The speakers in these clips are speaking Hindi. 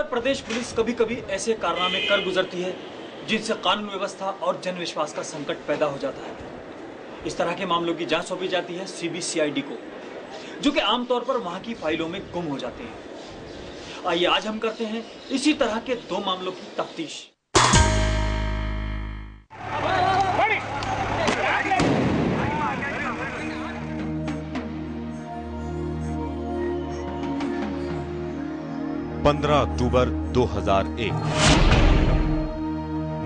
उत्तर प्रदेश पुलिस कभी कभी ऐसे कारनामे कर गुजरती है जिनसे कानून व्यवस्था और जन विश्वास का संकट पैदा हो जाता है। इस तरह के मामलों की जांच सौंपी जाती है सीबीसीआईडी को, जो कि आमतौर पर वहां की फाइलों में गुम हो जाते हैं। आइए आज हम करते हैं इसी तरह के 2 मामलों की तफ्तीश। अक्टूबर 2001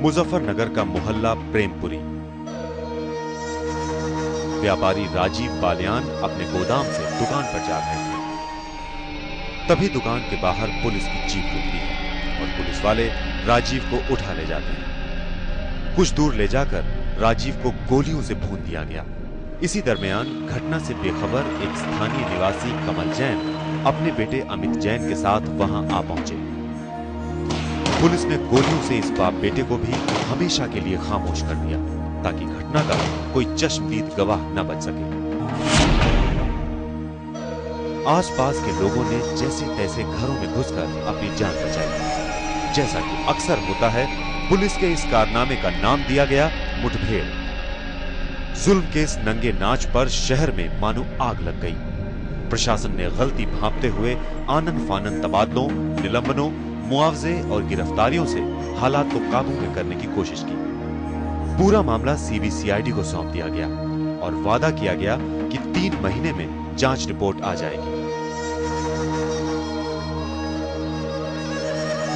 मुजफ्फरनगर का मोहल्ला प्रेमपुरी। व्यापारी राजीव बालियान अपने गोदाम से दुकान पर जा रहे थे। तभी दुकान के बाहर पुलिस की जीप रुकती है और पुलिस वाले राजीव को उठा ले जाते हैं। कुछ दूर ले जाकर राजीव को गोलियों से भून दिया गया। इसी दरमियान घटना से बेखबर एक स्थानीय निवासी कमल जैन अपने बेटे अमित जैन के साथ वहां आ पहुंचे। पुलिस ने गोलियों से इस बाप बेटे को भी हमेशा के लिए खामोश कर दिया ताकि घटना का कोई चश्मदीद गवाह न बन सके। आसपास के लोगों ने जैसे तैसे घरों में घुसकर अपनी जान बचाई। जैसा कि अक्सर होता है, पुलिस के इस कारनामे का नाम दिया गया मुठभेड़। जुल्म के इस नंगे नाच पर शहर में मानो आग लग गई। प्रशासन ने गलती भांपते हुए आनन फानन तबादलों, निलंबनों, मुआवजे और गिरफ्तारियों से हालात को काबू में करने की कोशिश की। पूरा मामला सीबीसीआईडी को सौंप दिया गया और वादा किया गया कि 3 महीने में जांच रिपोर्ट आ जाएगी।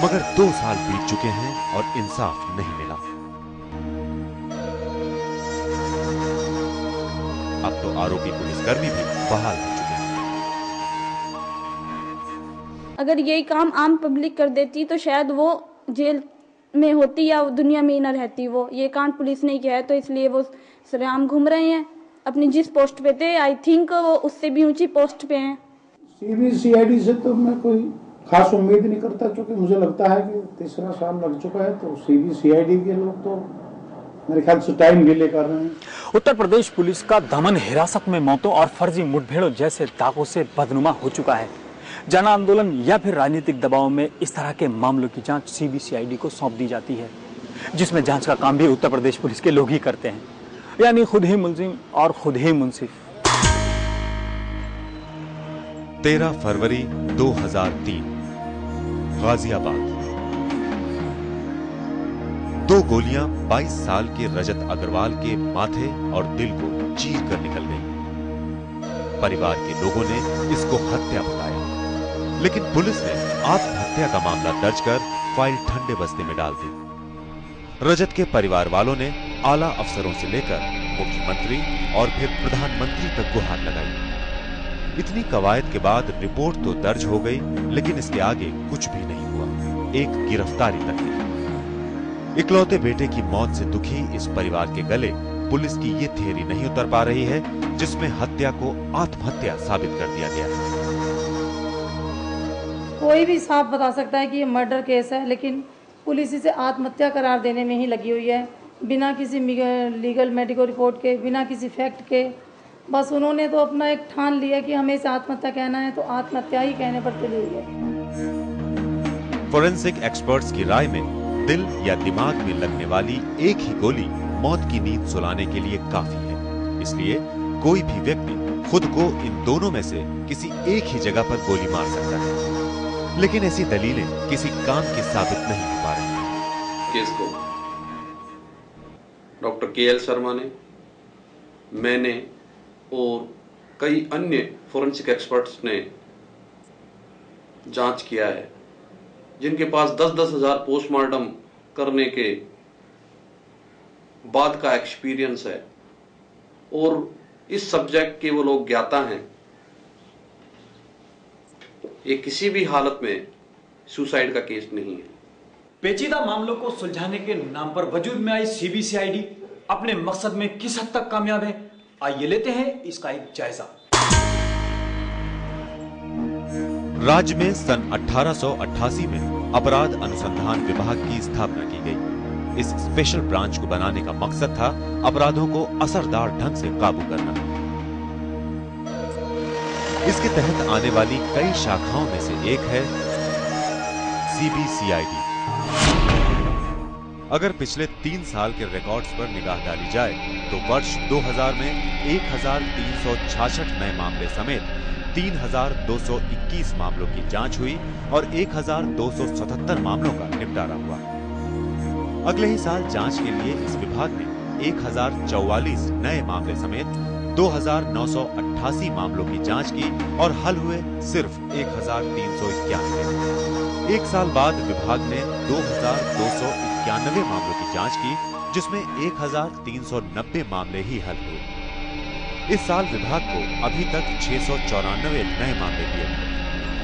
मगर 2 साल बीत चुके हैं और इंसाफ नहीं मिला। अब तो आरोपी पुलिसकर्मी भी बहाल हो चुके हैं। अगर यही काम आम पब्लिक कर देती तो शायद वो जेल में होती या दुनिया में ही न रहती। वो ये कांड पुलिस ने किया है, तो इसलिए वो सरेआम घूम रहे हैं। अपनी जिस पोस्ट पे थे, आई थिंक वो उससे भी ऊंची पोस्ट पे हैं। सीबीसीआईडी से तो मैं कोई खास उम्मीद नहीं करता, क्योंकि मुझे लगता है कि 3रा साल लग चुका है, तो सीबीसीआईडी के लोग तो मेरे ख्याल से टाइम डिले कर रहे हैं। उत्तर प्रदेश पुलिस का दमन, हिरासत में मौतों और फर्जी मुठभेड़ों जैसे दागों से बदनुमा हो चुका है। जन आंदोलन या फिर राजनीतिक दबाव में इस तरह के मामलों की जांच सीबीसीआईडी को सौंप दी जाती है, जिसमें जांच का काम भी उत्तर प्रदेश पुलिस के लोग ही करते हैं, यानी खुद ही मुलजिम और खुद ही मुंसिफ। 13 फरवरी 2003 गाजियाबाद। 2 गोलियां 22 साल के रजत अग्रवाल के माथे और दिल को चीर कर निकल गई। परिवार के लोगों ने इसको हत्या बताया, लेकिन पुलिस ने आत्महत्या का मामला दर्ज कर फाइल ठंडे बस्ते में डाल दी। रजत के परिवार वालों ने आला अफसरों से लेकर मुख्यमंत्री और फिर प्रधानमंत्री तक गुहार लगाई। इतनी कवायद के बाद रिपोर्ट तो दर्ज हो गई, लेकिन इसके आगे कुछ भी नहीं हुआ, एक गिरफ्तारी तक नहीं। इकलौते बेटे की मौत से दुखी इस परिवार के गले पुलिस की ये थियरी नहीं उतर पा रही है, जिसमें हत्या को आत्महत्या साबित कर दिया गया। कोई भी साफ बता सकता है कि ये मर्डर केस है, लेकिन पुलिस इसे आत्महत्या करार देने में ही लगी हुई है, बिना किसी लीगल मेडिकल रिपोर्ट के, बिना किसी फैक्ट के। बस उन्होंने तो अपना एक ठान लिया कि हमें इसे आत्महत्या कहना है, तो आत्महत्या ही कहने पर तुली हुई है। फोरेंसिक एक्सपर्ट्स की राय में दिल या दिमाग में लगने वाली एक ही गोली मौत की नींद सुलाने के लिए काफी है। इसलिए कोई भी व्यक्ति खुद को इन दोनों में से किसी एक ही जगह पर गोली मार सकता है, लेकिन ऐसी दलीलें किसी काम की साबित नहीं हो पा रही। केस को डॉक्टर केएल शर्मा ने, मैंने और कई अन्य फोरेंसिक एक्सपर्ट्स ने जांच किया है, जिनके पास 10-10 हजार पोस्टमार्टम करने के बाद का एक्सपीरियंस है और इस सब्जेक्ट के वो लोग ज्ञाता हैं। ये किसी भी हालत में सुसाइड का केस नहीं है। पेचीदा मामलों को सुलझाने के नाम पर वजूद में आई सीबीसीआईडी अपने मकसद में किस हद तक कामयाब है, आइए लेते हैं इसका एक जायजा। राज्य में सन 1888 में अपराध अनुसंधान विभाग की स्थापना की गई। इस स्पेशल ब्रांच को बनाने का मकसद था अपराधों को असरदार ढंग से काबू करना। इसके तहत आने वाली कई शाखाओं में से एक है CBCID। अगर पिछले 3 साल के रिकॉर्ड्स पर निगाह डाली जाए तो वर्ष 2000 में 1366 नए मामले समेत 3221 मामलों की जांच हुई और 1277 मामलों का निपटारा हुआ। अगले ही साल जांच के लिए इस विभाग ने 1044 नए मामले समेत 2988 मामलों की जांच की और हल हुए सिर्फ 1391। एक साल बाद विभाग ने 2291 मामलों की जांच की, जिसमें 1390 मामले ही हल हुए। इस साल विभाग को अभी तक 694 नए मामले दिए गए।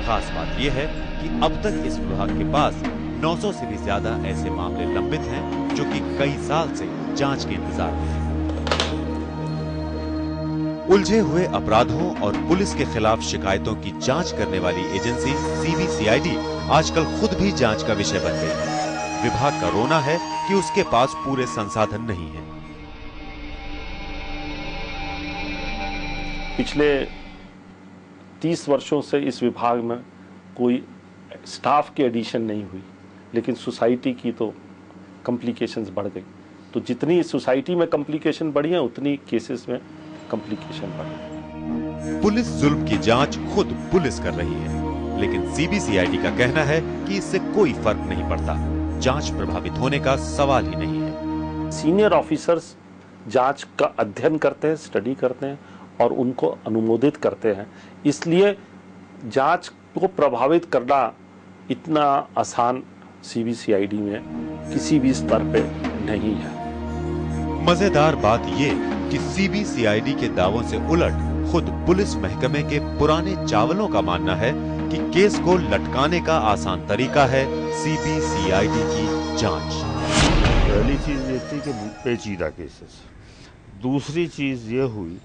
खास बात यह है कि अब तक इस विभाग के पास 900 से भी ज्यादा ऐसे मामले लंबित हैं जो कि कई साल से जांच के इंतजार में हैं। उलझे हुए अपराधों और पुलिस के खिलाफ शिकायतों की जांच करने वाली एजेंसी CBCID आजकल खुद भी जांच का विषय बन गई है। विभाग का रोना है कि उसके पास पूरे संसाधन नहीं है। पिछले 30 वर्षों से इस विभाग में कोई स्टाफ की एडिशन नहीं हुई, लेकिन सोसाइटी की तो कॉम्प्लिकेशंस बढ़ गई। तो जितनी सोसाइटी में कॉम्प्लिकेशन बढ़ी है उतनी केसेस में कॉम्प्लिकेशन बढ़ गई। पुलिस जुल्म की जांच खुद पुलिस कर रही है, लेकिन CBCID का कहना है कि इससे कोई फर्क नहीं पड़ता। जांच प्रभावित होने का सवाल ही नहीं है। सीनियर ऑफिसर्स जांच का अध्ययन करते हैं, स्टडी करते हैं और उनको अनुमोदित करते हैं, इसलिए जांच को प्रभावित करना इतना आसान CBCID में किसी भी स्तर पे नहीं है। मजेदार बात ये कि CBCID के दावों से उलट खुद पुलिस महकमे के पुराने चावलों का मानना है कि केस को लटकाने का आसान तरीका है CBCID की जांच। पहली चीज ये थी कि पेचीदा केसेस। दूसरी चीज ये हुई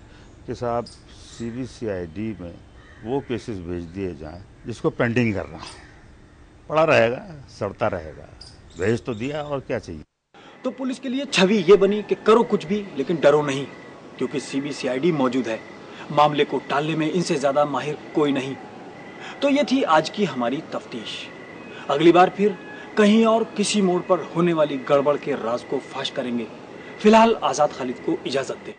कि साहब CBCID में वो केसेस भेज दिए जाएं जिसको पेंडिंग करना पड़ा रहेगा, सड़ता रहेगा। भेज तो दिया और क्या चाहिए। तो पुलिस के लिए छवि ये बनी कि करो कुछ भी लेकिन डरो नहीं, क्योंकि CBCID मौजूद है। मामले को टालने में इनसे ज्यादा माहिर कोई नहीं। तो ये थी आज की हमारी तफ्तीश। अगली बार फिर कहीं और किसी मोड़ पर होने वाली गड़बड़ के राज को फाश करेंगे। फिलहाल आजाद खालिद को इजाजत दें।